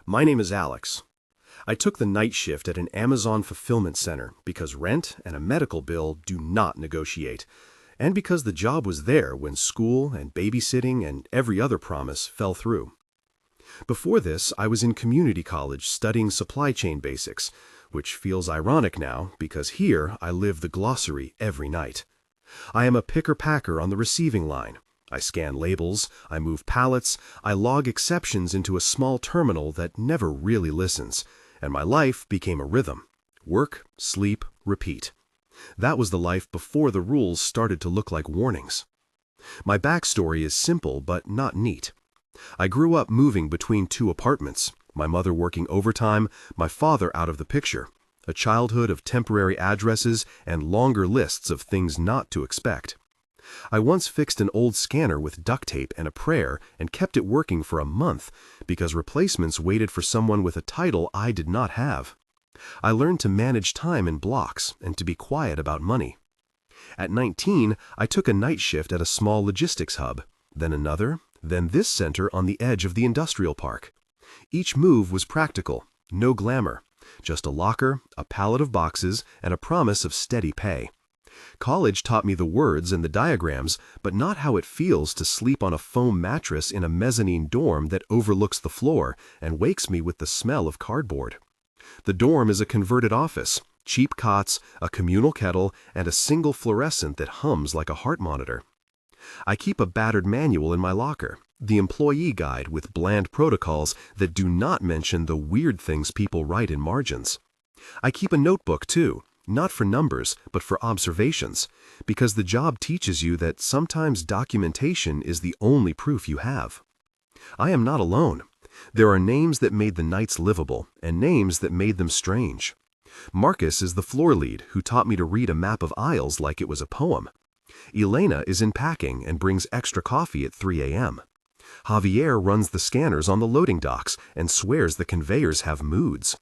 My name is Alex. I took the night shift at an Amazon fulfillment center because rent and a medical bill do not negotiate, and because the job was there when school and babysitting and every other promise fell through. Before this, I was in community college studying supply chain basics, which feels ironic now because here I live the glossary every night. I am a picker-packer on the receiving line. I scan labels, I move pallets, I log exceptions into a small terminal that never really listens, and my life became a rhythm. Work, sleep, repeat. That was the life before the rules started to look like warnings. My backstory is simple but not neat. I grew up moving between two apartments, my mother working overtime, my father out of the picture, a childhood of temporary addresses and longer lists of things not to expect. I once fixed an old scanner with duct tape and a prayer and kept it working for a month because replacements waited for someone with a title I did not have. I learned to manage time in blocks and to be quiet about money. At 19, I took a night shift at a small logistics hub, then another, then this center on the edge of the industrial park. Each move was practical, no glamour, just a locker, a pallet of boxes, and a promise of steady pay. College taught me the words and the diagrams, but not how it feels to sleep on a foam mattress in a mezzanine dorm that overlooks the floor and wakes me with the smell of cardboard. The dorm is a converted office, cheap cots, a communal kettle, and a single fluorescent that hums like a heart monitor. I keep a battered manual in my locker, the employee guide with bland protocols that do not mention the weird things people write in margins. I keep a notebook too, not for numbers, but for observations, because the job teaches you that sometimes documentation is the only proof you have. I am not alone. There are names that made the nights livable, and names that made them strange. Marcus is the floor lead who taught me to read a map of aisles like it was a poem. Elena is in packing and brings extra coffee at 3 a.m. Javier runs the scanners on the loading docks and swears the conveyors have moods.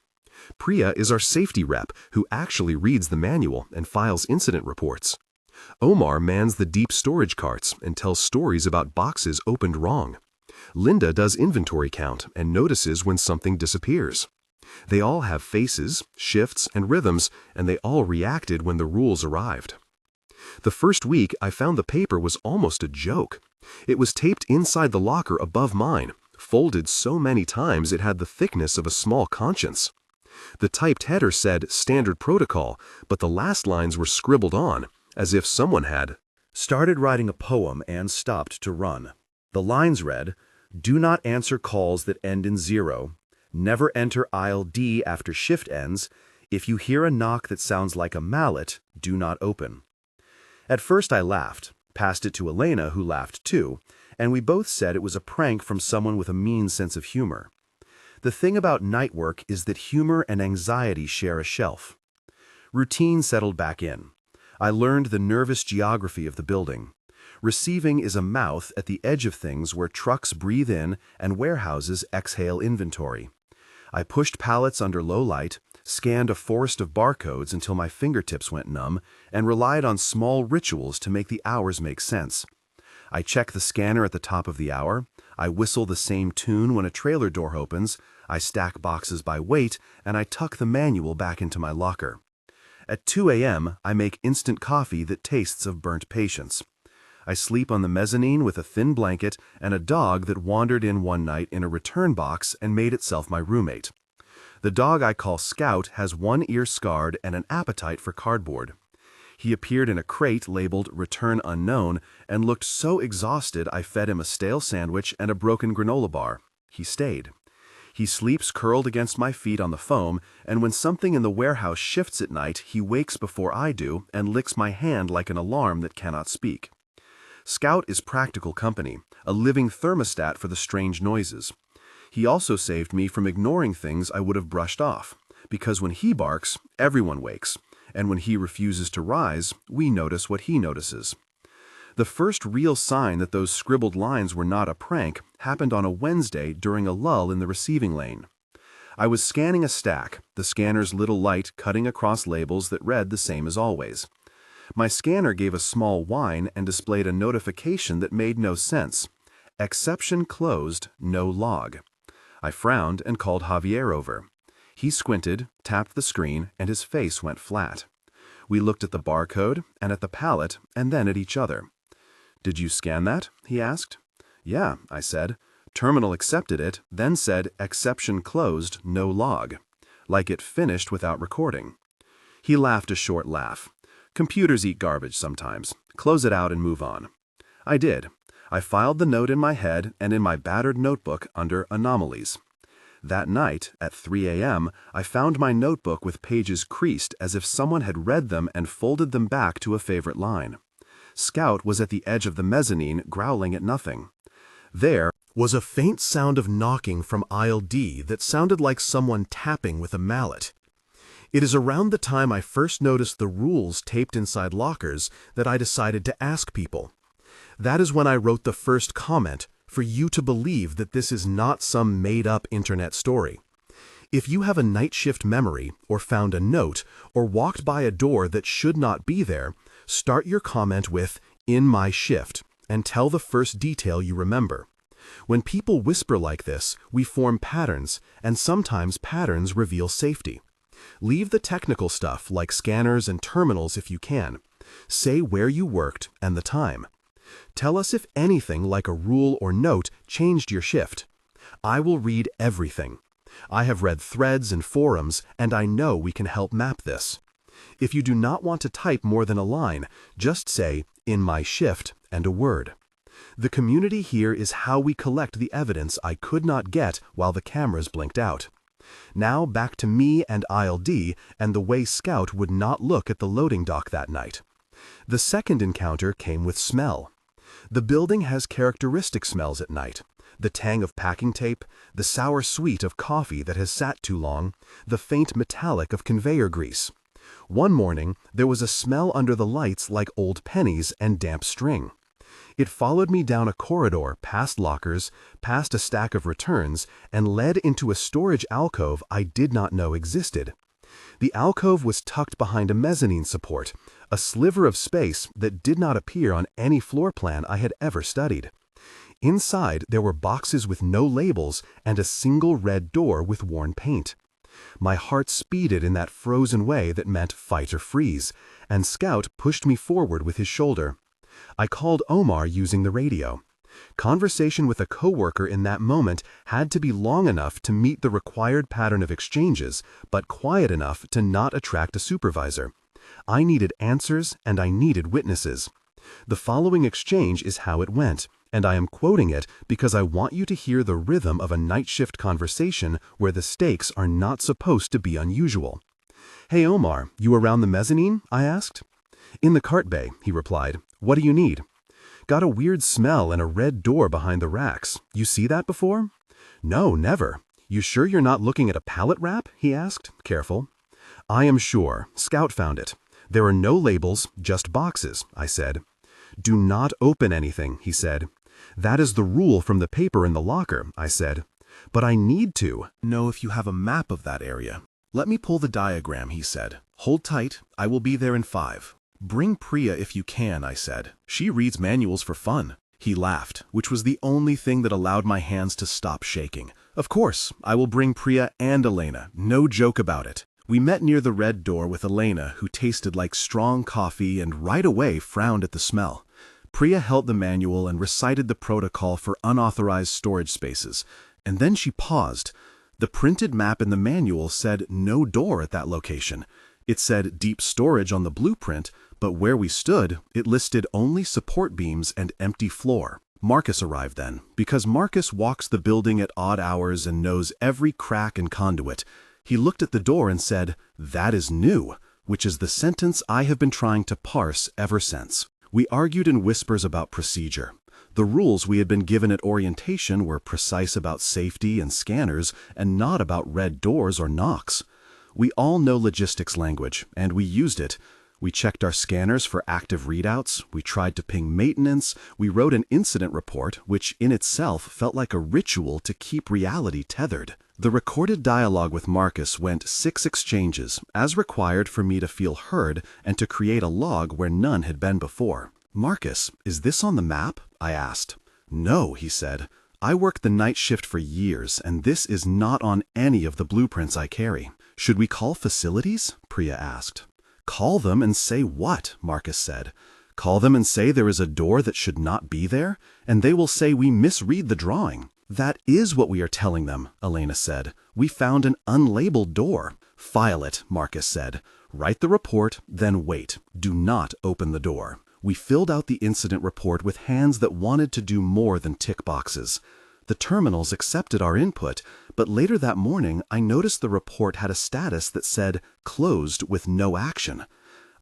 Priya is our safety rep who actually reads the manual and files incident reports. Omar mans the deep storage carts and tells stories about boxes opened wrong. Linda does inventory count and notices when something disappears. They all have faces, shifts, and rhythms, and they all reacted when the rules arrived. The first week, I found the paper was almost a joke. It was taped inside the locker above mine, folded so many times it had the thickness of a small conscience. The typed header said standard protocol, but the last lines were scribbled on, as if someone had started writing a poem and stopped to run. The lines read, "Do not answer calls that end in 0. Never enter aisle D after shift ends. If you hear a knock that sounds like a mallet, do not open." At first I laughed, passed it to Elena, who laughed too, and we both said it was a prank from someone with a mean sense of humor. The thing about night work is that humor and anxiety share a shelf. Routine settled back in. I learned the nervous geography of the building. Receiving is a mouth at the edge of things where trucks breathe in and warehouses exhale inventory. I pushed pallets under low light, scanned a forest of barcodes until my fingertips went numb, and relied on small rituals to make the hours make sense. I check the scanner at the top of the hour, I whistle the same tune when a trailer door opens, I stack boxes by weight, and I tuck the manual back into my locker. At 2 a.m., I make instant coffee that tastes of burnt patience. I sleep on the mezzanine with a thin blanket and a dog that wandered in one night in a return box and made itself my roommate. The dog I call Scout has one ear scarred and an appetite for cardboard. He appeared in a crate labeled Return Unknown and looked so exhausted I fed him a stale sandwich and a broken granola bar. He stayed. He sleeps curled against my feet on the foam, and when something in the warehouse shifts at night, he wakes before I do and licks my hand like an alarm that cannot speak. Scout is practical company, a living thermostat for the strange noises. He also saved me from ignoring things I would have brushed off, because when he barks, everyone wakes, and when he refuses to rise, we notice what he notices. The first real sign that those scribbled lines were not a prank happened on a Wednesday during a lull in the receiving lane. I was scanning a stack, the scanner's little light cutting across labels that read the same as always. My scanner gave a small whine and displayed a notification that made no sense. Exception closed, no log. I frowned and called Javier over. He squinted, tapped the screen, and his face went flat. We looked at the barcode and at the palette and then at each other. "Did you scan that?" he asked. "Yeah," I said. Terminal accepted it, then said exception closed, no log. Like it finished without recording. He laughed a short laugh. "Computers eat garbage sometimes. Close it out and move on." I did. I filed the note in my head and in my battered notebook under anomalies. That night, at 3 a.m., I found my notebook with pages creased as if someone had read them and folded them back to a favorite line. Scout was at the edge of the mezzanine, growling at nothing. There was a faint sound of knocking from aisle D that sounded like someone tapping with a mallet. It is around the time I first noticed the rules taped inside lockers that I decided to ask people. That is when I wrote the first comment, for you to believe that this is not some made-up internet story. If you have a night shift memory, or found a note, or walked by a door that should not be there, start your comment with, "In my shift," and tell the first detail you remember. When people whisper like this, we form patterns, and sometimes patterns reveal safety. Leave the technical stuff like scanners and terminals if you can. Say where you worked and the time. Tell us if anything like a rule or note changed your shift. I will read everything. I have read threads and forums, and I know we can help map this. If you do not want to type more than a line, just say, "In my shift," and a word. The community here is how we collect the evidence I could not get while the cameras blinked out. Now back to me and aisle D and the way Scout would not look at the loading dock that night. The second encounter came with smell. The building has characteristic smells at night. The tang of packing tape, the sour sweet of coffee that has sat too long, the faint metallic of conveyor grease. One morning, there was a smell under the lights like old pennies and damp string. It followed me down a corridor, past lockers, past a stack of returns, and led into a storage alcove I did not know existed. The alcove was tucked behind a mezzanine support, a sliver of space that did not appear on any floor plan I had ever studied. Inside, there were boxes with no labels and a single red door with worn paint. My heart speeded in that frozen way that meant fight or freeze, and Scout pushed me forward with his shoulder. I called Omar using the radio. Conversation with a coworker in that moment had to be long enough to meet the required pattern of exchanges, but quiet enough to not attract a supervisor. I needed answers and I needed witnesses. The following exchange is how it went, and I am quoting it because I want you to hear the rhythm of a night shift conversation where the stakes are not supposed to be unusual. "Hey Omar, you around the mezzanine?" I asked. "In the cart bay," he replied. "What do you need?" "Got a weird smell and a red door behind the racks. You see that before?" "No, never." "You sure you're not looking at a pallet wrap?" he asked, careful. "I am sure. Scout found it. There are no labels, just boxes," I said. "Do not open anything," he said. "That is the rule from the paper in the locker," I said. "But I need to know if you have a map of that area." "Let me pull the diagram," he said. "Hold tight. I will be there in 5. "Bring Priya if you can," I said. "She reads manuals for fun." He laughed, which was the only thing that allowed my hands to stop shaking. "Of course, I will bring Priya and Elena, no joke about it." We met near the red door with Elena, who tasted like strong coffee and right away frowned at the smell. Priya held the manual and recited the protocol for unauthorized storage spaces, and then she paused. The printed map in the manual said no door at that location. It said deep storage on the blueprint, but where we stood, it listed only support beams and empty floor. Marcus arrived then, because Marcus walks the building at odd hours and knows every crack and conduit. He looked at the door and said, "That is new," which is the sentence I have been trying to parse ever since. We argued in whispers about procedure. The rules we had been given at orientation were precise about safety and scanners and not about red doors or knocks. We all know logistics language, and we used it. We checked our scanners for active readouts, we tried to ping maintenance, we wrote an incident report, which in itself felt like a ritual to keep reality tethered. The recorded dialogue with Marcus went 6 exchanges, as required for me to feel heard and to create a log where none had been before. "Marcus, is this on the map?" I asked. "No," he said. I worked the night shift for years, and this is not on any of the blueprints I carry. Should we call facilities? Priya asked. Call them and say what? Marcus said. Call them and say there is a door that should not be there, and they will say we misread the drawing. That is what we are telling them, Elena said. We found an unlabeled door. File it, Marcus said. Write the report, then wait. Do not open the door. We filled out the incident report with hands that wanted to do more than tick boxes. The terminals accepted our input, but later that morning I noticed the report had a status that said, closed with no action.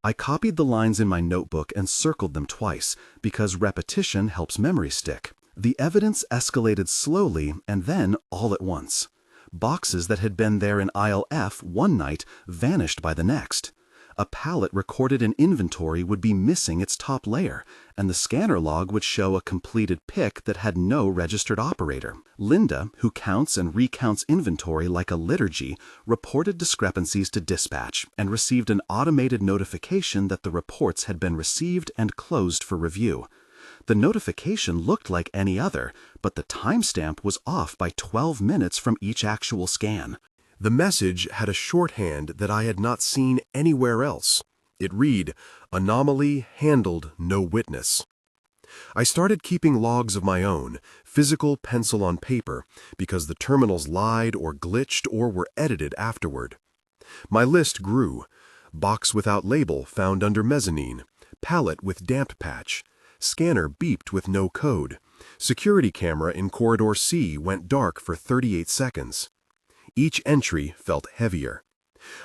I copied the lines in my notebook and circled them twice, because repetition helps memory stick. The evidence escalated slowly and then all at once. Boxes that had been there in aisle F one night vanished by the next. A pallet recorded in inventory would be missing its top layer, and the scanner log would show a completed pick that had no registered operator. Linda, who counts and recounts inventory like a liturgy, reported discrepancies to dispatch and received an automated notification that the reports had been received and closed for review. The notification looked like any other, but the timestamp was off by 12 minutes from each actual scan. The message had a shorthand that I had not seen anywhere else. It read, "Anomaly handled, no witness." I started keeping logs of my own, physical pencil on paper, because the terminals lied or glitched or were edited afterward. My list grew. Box without label found under mezzanine. Pallet with damp patch. Scanner beeped with no code. Security camera in corridor C went dark for 38 seconds. Each entry felt heavier.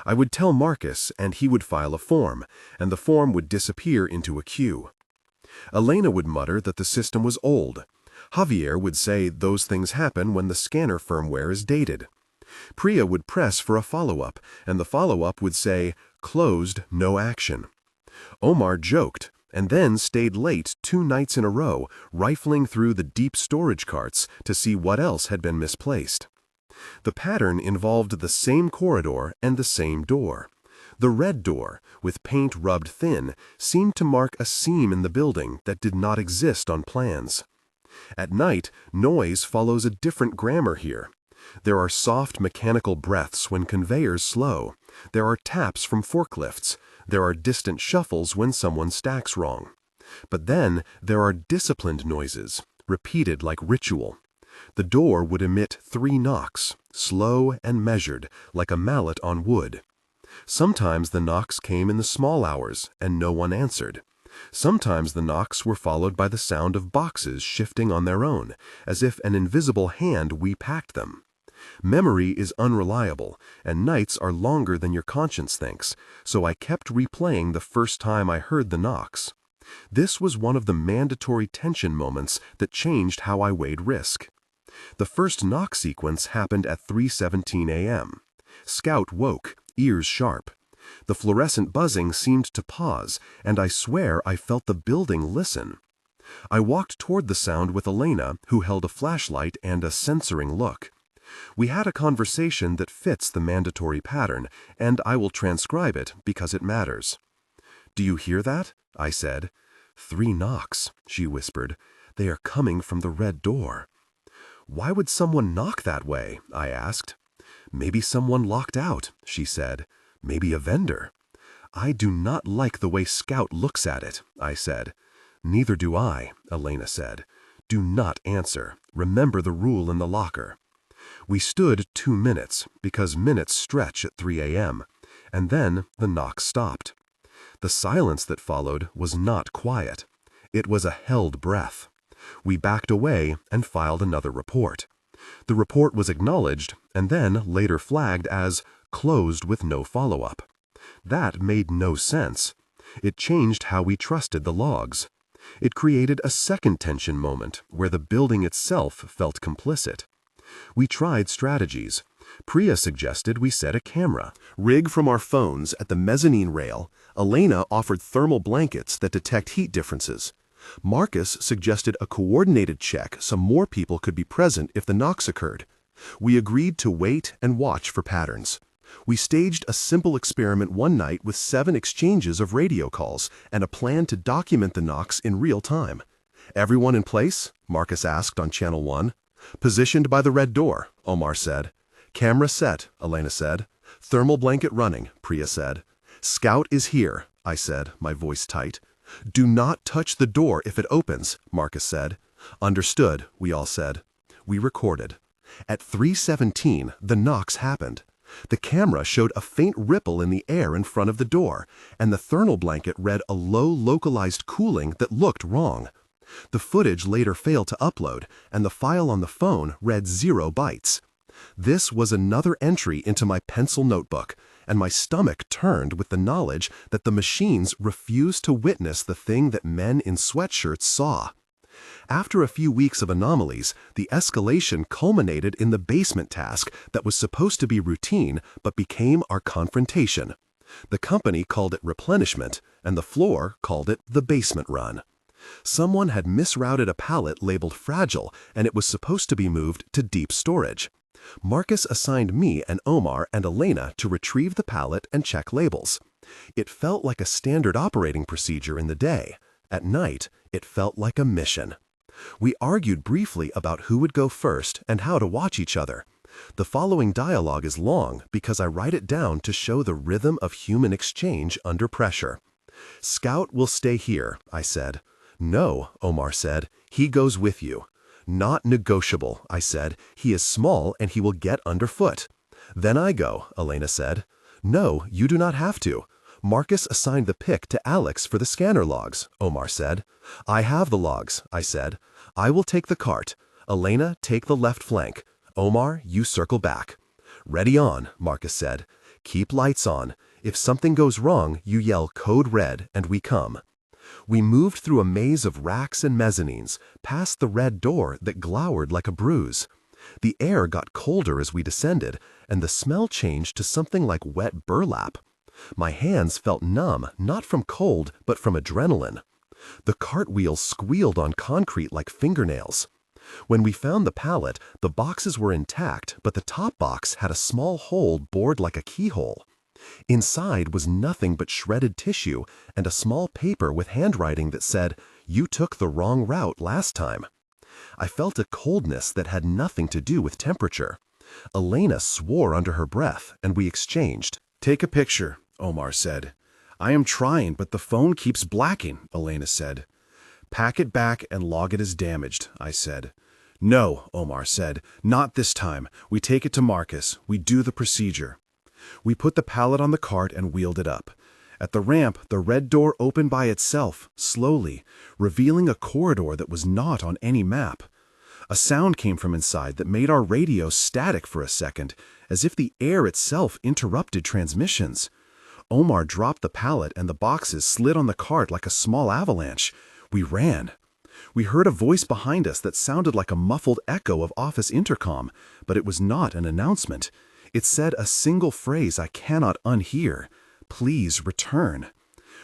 I would tell Marcus, and he would file a form, and the form would disappear into a queue. Elena would mutter that the system was old. Javier would say those things happen when the scanner firmware is dated. Priya would press for a follow-up, and the follow-up would say, "Closed, no action." Omar joked, and then stayed late 2 nights in a row, rifling through the deep storage carts to see what else had been misplaced. The pattern involved the same corridor and the same door. The red door, with paint rubbed thin, seemed to mark a seam in the building that did not exist on plans. At night, noise follows a different grammar here. There are soft mechanical breaths when conveyors slow. There are taps from forklifts. There are distant shuffles when someone stacks wrong. But then there are disciplined noises, repeated like ritual. The door would emit 3 knocks, slow and measured, like a mallet on wood. Sometimes the knocks came in the small hours, and no one answered. Sometimes the knocks were followed by the sound of boxes shifting on their own, as if an invisible hand repacked them. Memory is unreliable, and nights are longer than your conscience thinks, so I kept replaying the first time I heard the knocks. This was one of the mandatory tension moments that changed how I weighed risk. The first knock sequence happened at 3:17 a.m. Scout woke, ears sharp. The fluorescent buzzing seemed to pause, and I swear I felt the building listen. I walked toward the sound with Elena, who held a flashlight and a censoring look. We had a conversation that fits the mandatory pattern, and I will transcribe it because it matters. "Do you hear that?" I said. "3 knocks," she whispered. "They are coming from the red door." "Why would someone knock that way?" I asked. "Maybe someone locked out," she said. "Maybe a vendor." "I do not like the way Scout looks at it," I said. "Neither do I," Elena said. "Do not answer. Remember the rule in the locker." We stood 2 minutes, because minutes stretch at 3 a.m., and then the knock stopped. The silence that followed was not quiet. It was a held breath. We backed away and filed another report. The report was acknowledged and then later flagged as closed with no follow-up. That made no sense. It changed how we trusted the logs. It created a second tension moment where the building itself felt complicit. We tried strategies. Priya suggested we set a camera rig from our phones at the mezzanine rail. Elena offered thermal blankets that detect heat differences. Marcus suggested a coordinated check so more people could be present if the knocks occurred. We agreed to wait and watch for patterns. We staged a simple experiment one night with 7 exchanges of radio calls and a plan to document the knocks in real time. "Everyone in place?" Marcus asked on Channel 1. Positioned by the red door, Omar said. Camera set, Elena said. Thermal blanket running, Priya said. Scout is here, I said, my voice tight. Do not touch the door if it opens, Marcus said. Understood, we all said. We recorded. At 3:17, the knocks happened. The camera showed a faint ripple in the air in front of the door, and the thermal blanket read a low localized cooling that looked wrong. The footage later failed to upload, and the file on the phone read 0 bytes. This was another entry into my pencil notebook, and my stomach turned with the knowledge that the machines refused to witness the thing that men in sweatshirts saw. After a few weeks of anomalies, the escalation culminated in the basement task that was supposed to be routine but became our confrontation. The company called it replenishment, and the floor called it the basement run. Someone had misrouted a pallet labeled fragile, and it was supposed to be moved to deep storage. Marcus assigned me and Omar and Elena to retrieve the pallet and check labels. It felt like a standard operating procedure in the day. At night, it felt like a mission. We argued briefly about who would go first and how to watch each other. The following dialogue is long because I write it down to show the rhythm of human exchange under pressure. Scout will stay here, I said. No, Omar said. He goes with you. Not negotiable, I said. He is small and he will get underfoot. Then I go, Elena said. No, you do not have to. Marcus assigned the pick to Alex for the scanner logs, Omar said. I have the logs, I said. I will take the cart. Elena, take the left flank. Omar, you circle back. Ready on, Marcus said. Keep lights on. If something goes wrong, you yell code red and we come. We moved through a maze of racks and mezzanines, past the red door that glowered like a bruise. The air got colder as we descended, and the smell changed to something like wet burlap. My hands felt numb, not from cold, but from adrenaline. The cartwheels squealed on concrete like fingernails. When we found the pallet, the boxes were intact, but the top box had a small hole bored like a keyhole. Inside was nothing but shredded tissue and a small paper with handwriting that said, "You took the wrong route last time." I felt a coldness that had nothing to do with temperature. Elena swore under her breath, and we exchanged. Take a picture, Omar said. I am trying, but the phone keeps blacking, Elena said. Pack it back and log it as damaged, I said. No, Omar said, not this time. We take it to Marcus. We do the procedure. We put the pallet on the cart and wheeled it up. At the ramp, the red door opened by itself, slowly, revealing a corridor that was not on any map. A sound came from inside that made our radio static for a second, as if the air itself interrupted transmissions. Omar dropped the pallet and the boxes slid on the cart like a small avalanche. We ran. We heard a voice behind us that sounded like a muffled echo of office intercom, but it was not an announcement. It said a single phrase I cannot unhear. Please return.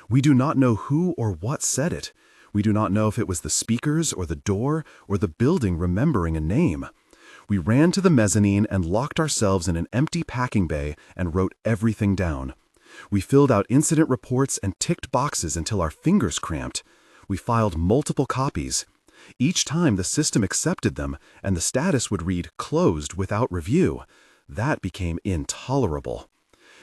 We do not know who or what said it. We do not know if it was the speakers or the door or the building remembering a name. We ran to the mezzanine and locked ourselves in an empty packing bay and wrote everything down. We filled out incident reports and ticked boxes until our fingers cramped. We filed multiple copies. Each time the system accepted them and the status would read closed without review. That became intolerable.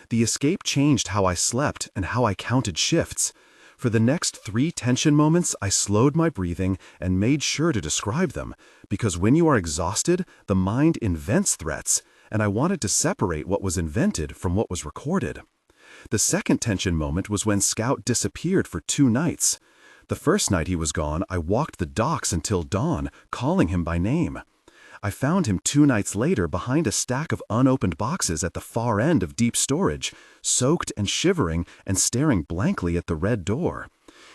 The escape changed how I slept and how I counted shifts. For the next 3 tension moments, I slowed my breathing and made sure to describe them, because when you are exhausted, the mind invents threats, and I wanted to separate what was invented from what was recorded. The second tension moment was when Scout disappeared for 2 nights. The first night he was gone, I walked the docks until dawn, calling him by name. I found him 2 nights later behind a stack of unopened boxes at the far end of deep storage, soaked and shivering and staring blankly at the red door.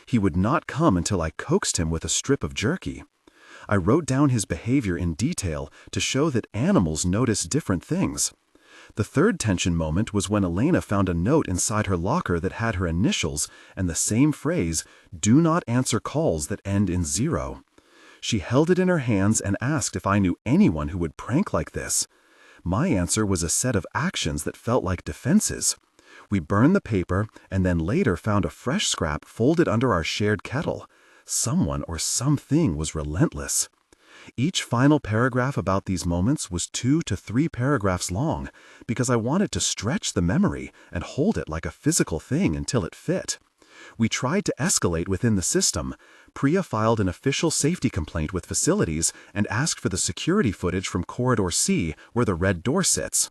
He would not come until I coaxed him with a strip of jerky. I wrote down his behavior in detail to show that animals notice different things. The third tension moment was when Elena found a note inside her locker that had her initials and the same phrase, "Do not answer calls that end in 0." She held it in her hands and asked if I knew anyone who would prank like this. My answer was a set of actions that felt like defenses. We burned the paper and then later found a fresh scrap folded under our shared kettle. Someone or something was relentless. Each final paragraph about these moments was 2 to 3 paragraphs long, because I wanted to stretch the memory and hold it like a physical thing until it fit. We tried to escalate within the system. Priya filed an official safety complaint with facilities and asked for the security footage from Corridor C where the red door sits.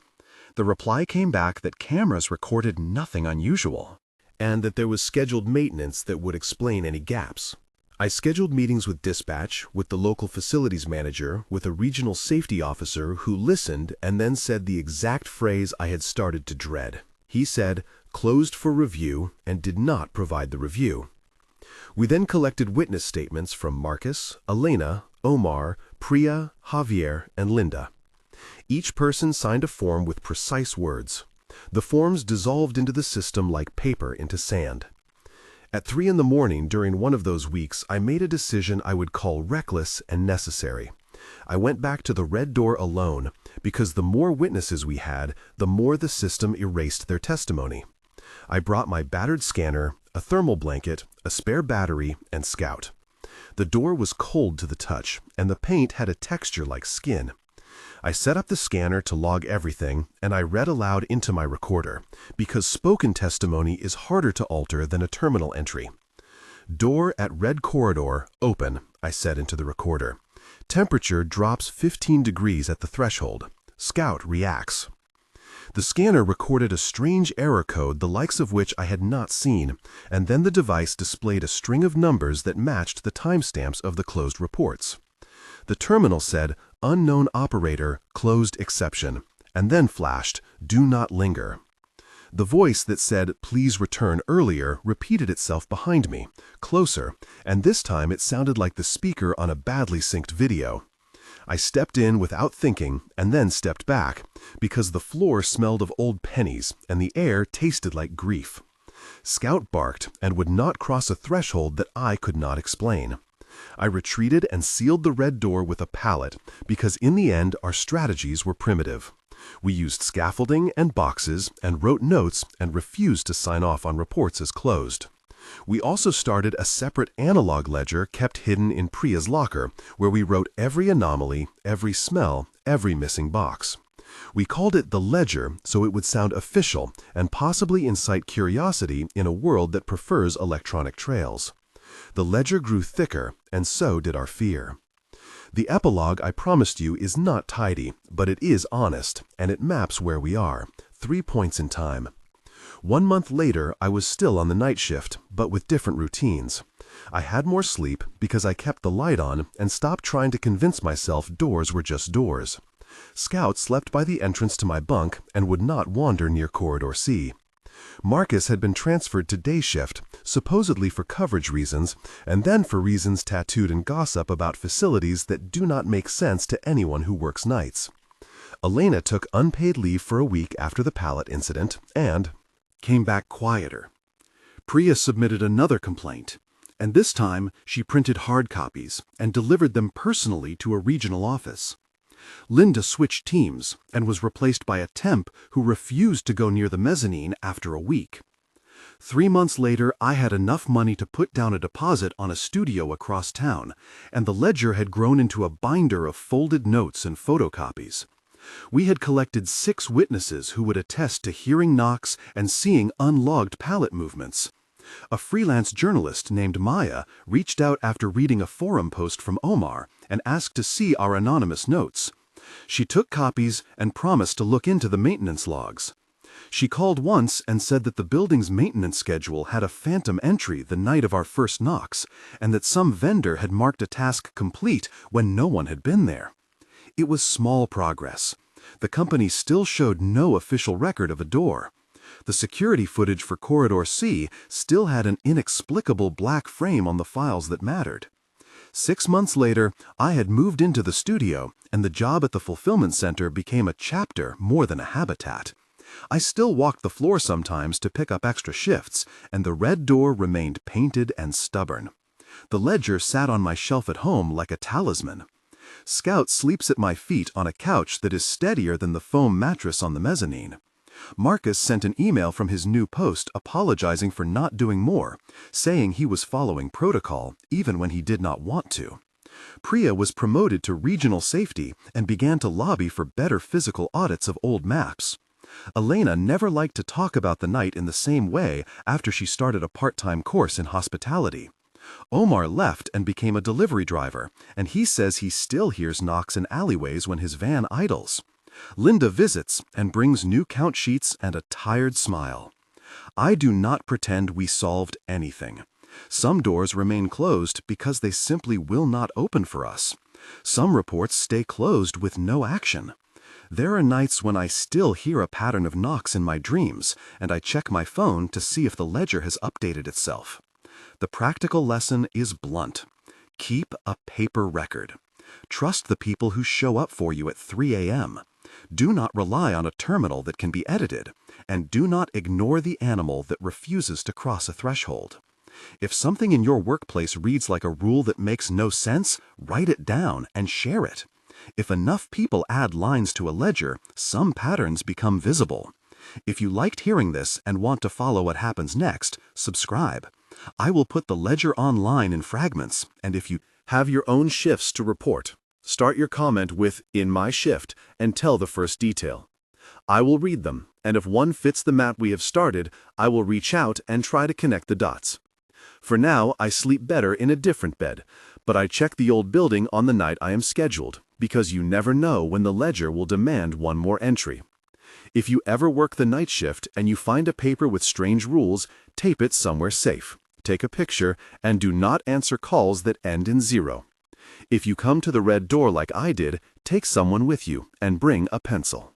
The reply came back that cameras recorded nothing unusual, and that there was scheduled maintenance that would explain any gaps. I scheduled meetings with dispatch, with the local facilities manager, with a regional safety officer who listened and then said the exact phrase I had started to dread. He said, "Closed for review," and did not provide the review. We then collected witness statements from Marcus, Elena, Omar, Priya, Javier, and Linda. Each person signed a form with precise words. The forms dissolved into the system like paper into sand. At 3 in the morning during one of those weeks, I made a decision I would call reckless and necessary. I went back to the red door alone, because the more witnesses we had, the more the system erased their testimony. I brought my battered scanner, a thermal blanket, a spare battery, and Scout. The door was cold to the touch, and the paint had a texture like skin. I set up the scanner to log everything, and I read aloud into my recorder, because spoken testimony is harder to alter than a terminal entry. "Door at red corridor, open," I said into the recorder. "Temperature drops 15 degrees at the threshold. Scout reacts." The scanner recorded a strange error code the likes of which I had not seen, and then the device displayed a string of numbers that matched the timestamps of the closed reports. The terminal said, "Unknown operator, closed exception," and then flashed, "Do not linger." The voice that said, "Please return earlier," repeated itself behind me, closer, and this time it sounded like the speaker on a badly synced video. I stepped in without thinking and then stepped back, because the floor smelled of old pennies and the air tasted like grief. Scout barked and would not cross a threshold that I could not explain. I retreated and sealed the red door with a pallet, because in the end our strategies were primitive. We used scaffolding and boxes and wrote notes and refused to sign off on reports as closed. We also started a separate analog ledger kept hidden in Priya's locker, where we wrote every anomaly, every smell, every missing box. We called it the ledger so it would sound official and possibly incite curiosity in a world that prefers electronic trails. The ledger grew thicker, and so did our fear. The epilogue I promised you is not tidy, but it is honest, and it maps where we are, 3 points in time. 1 month later, I was still on the night shift, but with different routines. I had more sleep because I kept the light on and stopped trying to convince myself doors were just doors. Scout slept by the entrance to my bunk and would not wander near Corridor C. Marcus had been transferred to day shift, supposedly for coverage reasons, and then for reasons tattooed in gossip about facilities that do not make sense to anyone who works nights. Elena took unpaid leave for a week after the pallet incident and came back quieter. Priya submitted another complaint, and this time she printed hard copies and delivered them personally to a regional office. Linda switched teams and was replaced by a temp who refused to go near the mezzanine after a week. 3 months later, I had enough money to put down a deposit on a studio across town, and the ledger had grown into a binder of folded notes and photocopies. We had collected 6 witnesses who would attest to hearing knocks and seeing unlogged pallet movements. A freelance journalist named Maya reached out after reading a forum post from Omar and asked to see our anonymous notes. She took copies and promised to look into the maintenance logs. She called once and said that the building's maintenance schedule had a phantom entry the night of our first knocks, and that some vendor had marked a task complete when no one had been there. It was small progress. The company still showed no official record of a door. The security footage for Corridor C still had an inexplicable black frame on the files that mattered. 6 months later, I had moved into the studio, and the job at the fulfillment center became a chapter more than a habitat. I still walked the floor sometimes to pick up extra shifts, and the red door remained painted and stubborn. The ledger sat on my shelf at home like a talisman. Scout sleeps at my feet on a couch that is steadier than the foam mattress on the mezzanine. Marcus sent an email from his new post apologizing for not doing more, saying he was following protocol even when he did not want to. Priya was promoted to regional safety and began to lobby for better physical audits of old maps. Elena never liked to talk about the night in the same way after she started a part-time course in hospitality. Omar left and became a delivery driver, and he says he still hears knocks in alleyways when his van idles. Linda visits and brings new count sheets and a tired smile. I do not pretend we solved anything. Some doors remain closed because they simply will not open for us. Some reports stay closed with no action. There are nights when I still hear a pattern of knocks in my dreams, and I check my phone to see if the ledger has updated itself. The practical lesson is blunt. Keep a paper record. Trust the people who show up for you at 3 a.m. Do not rely on a terminal that can be edited, and do not ignore the animal that refuses to cross a threshold. If something in your workplace reads like a rule that makes no sense, write it down and share it. If enough people add lines to a ledger, some patterns become visible. If you liked hearing this and want to follow what happens next, subscribe. I will put the ledger online in fragments, and if you Have your own shifts to report. Start your comment with "in my shift" and tell the first detail. I will read them, and if one fits the map we have started, I will reach out and try to connect the dots. For now, I sleep better in a different bed, but I check the old building on the night I am scheduled, because you never know when the ledger will demand one more entry. If you ever work the night shift and you find a paper with strange rules, tape it somewhere safe. Take a picture, and do not answer calls that end in 0. If you come to the red door like I did, take someone with you and bring a pencil.